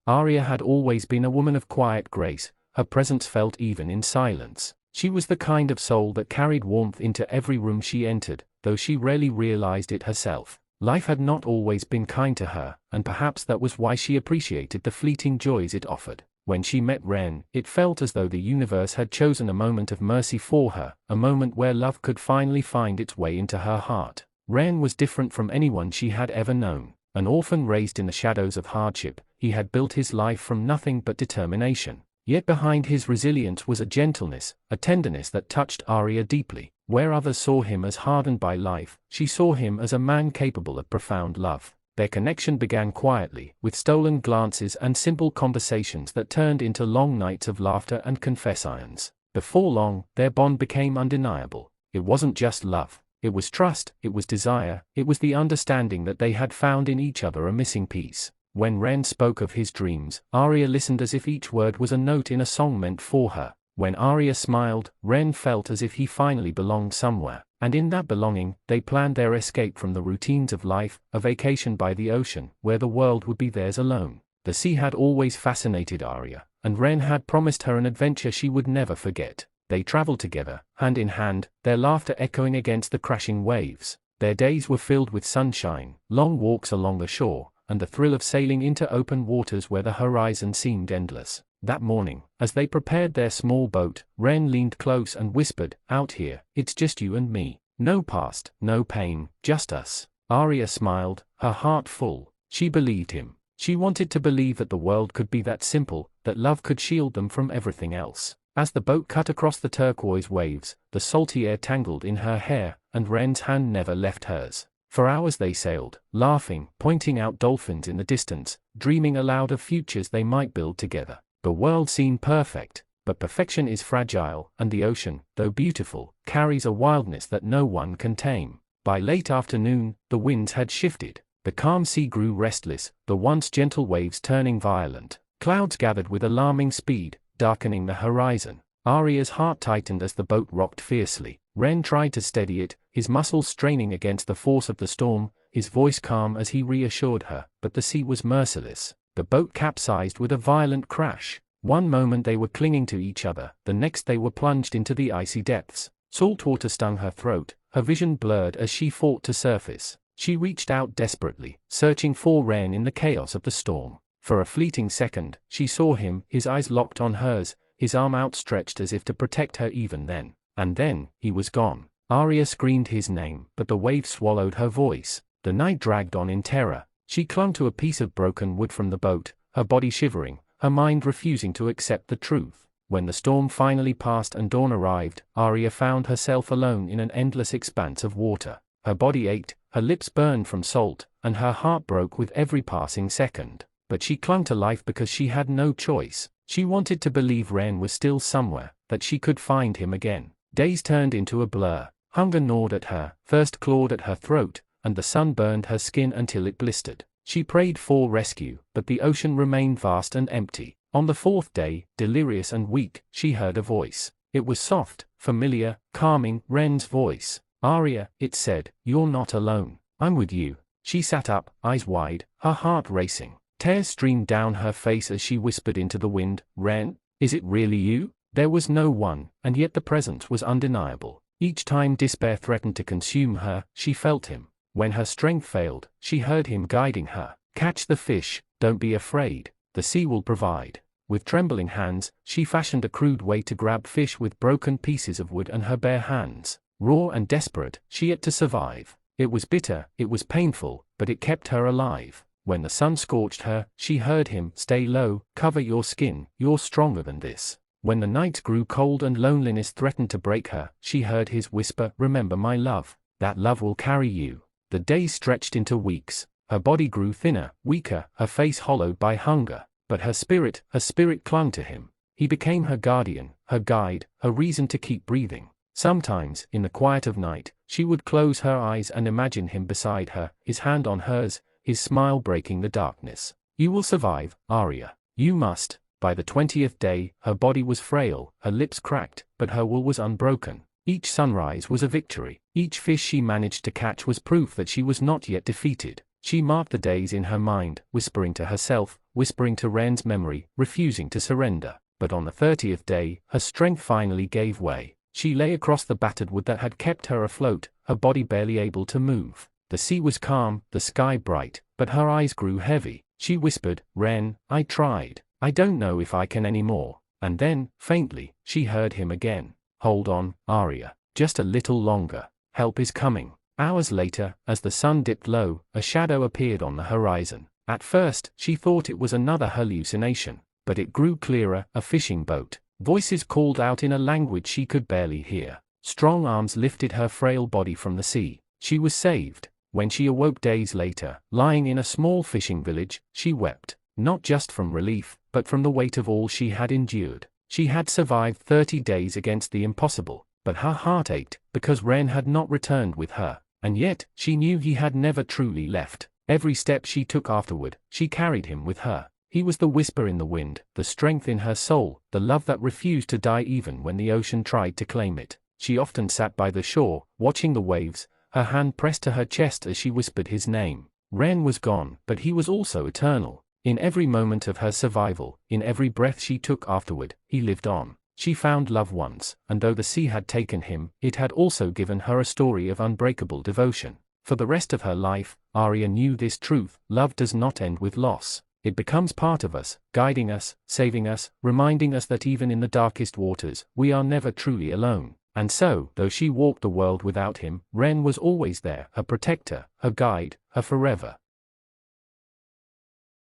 Aria had always been a woman of quiet grace, her presence felt even in silence. She was the kind of soul that carried warmth into every room she entered, though she rarely realized it herself. Life had not always been kind to her, and perhaps that was why she appreciated the fleeting joys it offered. When she met Rayan, it felt as though the universe had chosen a moment of mercy for her, a moment where love could finally find its way into her heart. Rayan was different from anyone she had ever known. An orphan raised in the shadows of hardship, he had built his life from nothing but determination. Yet behind his resilience was a gentleness, a tenderness that touched Aria deeply. Where others saw him as hardened by life, she saw him as a man capable of profound love. Their connection began quietly, with stolen glances and simple conversations that turned into long nights of laughter and confessions. Before long, their bond became undeniable. It wasn't just love. It was trust, it was desire, it was the understanding that they had found in each other a missing piece. When Rayan spoke of his dreams, Aria listened as if each word was a note in a song meant for her. When Aria smiled, Rayan felt as if he finally belonged somewhere, and in that belonging, they planned their escape from the routines of life, a vacation by the ocean, where the world would be theirs alone. The sea had always fascinated Aria, and Rayan had promised her an adventure she would never forget. They traveled together, hand in hand, their laughter echoing against the crashing waves. Their days were filled with sunshine, long walks along the shore, and the thrill of sailing into open waters where the horizon seemed endless. That morning, as they prepared their small boat, Rayan leaned close and whispered, "Out here, it's just you and me. No past, no pain, just us." Aria smiled, her heart full. She believed him. She wanted to believe that the world could be that simple, that love could shield them from everything else. As the boat cut across the turquoise waves, the salty air tangled in her hair, and Rayan's hand never left hers. For hours they sailed, laughing, pointing out dolphins in the distance, dreaming aloud of futures they might build together. The world seemed perfect, but perfection is fragile, and the ocean, though beautiful, carries a wildness that no one can tame. By late afternoon, the winds had shifted. The calm sea grew restless, the once gentle waves turning violent. Clouds gathered with alarming speed, darkening the horizon. Aria's heart tightened as the boat rocked fiercely. Rayan tried to steady it, his muscles straining against the force of the storm, his voice calm as he reassured her, but the sea was merciless. The boat capsized with a violent crash. One moment they were clinging to each other, the next they were plunged into the icy depths. Salt water stung her throat, her vision blurred as she fought to surface. She reached out desperately, searching for Rayan in the chaos of the storm. For a fleeting second, she saw him, his eyes locked on hers, his arm outstretched as if to protect her even then. And then, he was gone. Aria screamed his name, but the waves swallowed her voice. The night dragged on in terror. She clung to a piece of broken wood from the boat, her body shivering, her mind refusing to accept the truth. When the storm finally passed and dawn arrived, Aria found herself alone in an endless expanse of water. Her body ached, her lips burned from salt, and her heart broke with every passing second. But she clung to life because she had no choice. She wanted to believe Rayan was still somewhere, that she could find him again. Days turned into a blur. Hunger gnawed at her, thirst clawed at her throat, and the sun burned her skin until it blistered. She prayed for rescue, but the ocean remained vast and empty. On the fourth day, delirious and weak, she heard a voice. It was soft, familiar, calming, Rayan's voice. "Aria," it said, "you're not alone. I'm with you." She sat up, eyes wide, her heart racing. Tears streamed down her face as she whispered into the wind, "Rayan, is it really you?" There was no one, and yet the presence was undeniable. Each time despair threatened to consume her, she felt him. When her strength failed, she heard him guiding her. "Catch the fish, don't be afraid. The sea will provide." With trembling hands, she fashioned a crude way to grab fish with broken pieces of wood and her bare hands. Raw and desperate, she had to survive. It was bitter, it was painful, but it kept her alive. When the sun scorched her, she heard him, "Stay low, cover your skin, you're stronger than this." When the nights grew cold and loneliness threatened to break her, she heard his whisper, "Remember my love. That love will carry you." The days stretched into weeks. Her body grew thinner, weaker, her face hollowed by hunger. But her spirit clung to him. He became her guardian, her guide, her reason to keep breathing. Sometimes, in the quiet of night, she would close her eyes and imagine him beside her, his hand on hers, his smile breaking the darkness. "You will survive, Aria. You must." By the 20th day, her body was frail, her lips cracked, but her will was unbroken. Each sunrise was a victory. Each fish she managed to catch was proof that she was not yet defeated. She marked the days in her mind, whispering to herself, whispering to Ren's memory, refusing to surrender. But on the 30th day, her strength finally gave way. She lay across the battered wood that had kept her afloat, her body barely able to move. The sea was calm, the sky bright, but her eyes grew heavy. She whispered, "Ren, I tried. I don't know if I can anymore." And then, faintly, she heard him again. "Hold on, Aria. Just a little longer. Help is coming." Hours later, as the sun dipped low, a shadow appeared on the horizon. At first, she thought it was another hallucination, but it grew clearer, a fishing boat. Voices called out in a language she could barely hear. Strong arms lifted her frail body from the sea. She was saved. When she awoke days later, lying in a small fishing village, she wept, not just from relief, but from the weight of all she had endured. She had survived 30 days against the impossible, but her heart ached, because Ren had not returned with her, and yet, she knew he had never truly left. Every step she took afterward, she carried him with her. He was the whisper in the wind, the strength in her soul, the love that refused to die even when the ocean tried to claim it. She often sat by the shore, watching the waves, her hand pressed to her chest as she whispered his name. Ren was gone, but he was also eternal. In every moment of her survival, in every breath she took afterward, he lived on. She found love once, and though the sea had taken him, it had also given her a story of unbreakable devotion. For the rest of her life, Aria knew this truth: love does not end with loss. It becomes part of us, guiding us, saving us, reminding us that even in the darkest waters, we are never truly alone. And so, though she walked the world without him, Ren was always there, her protector, her guide, her forever.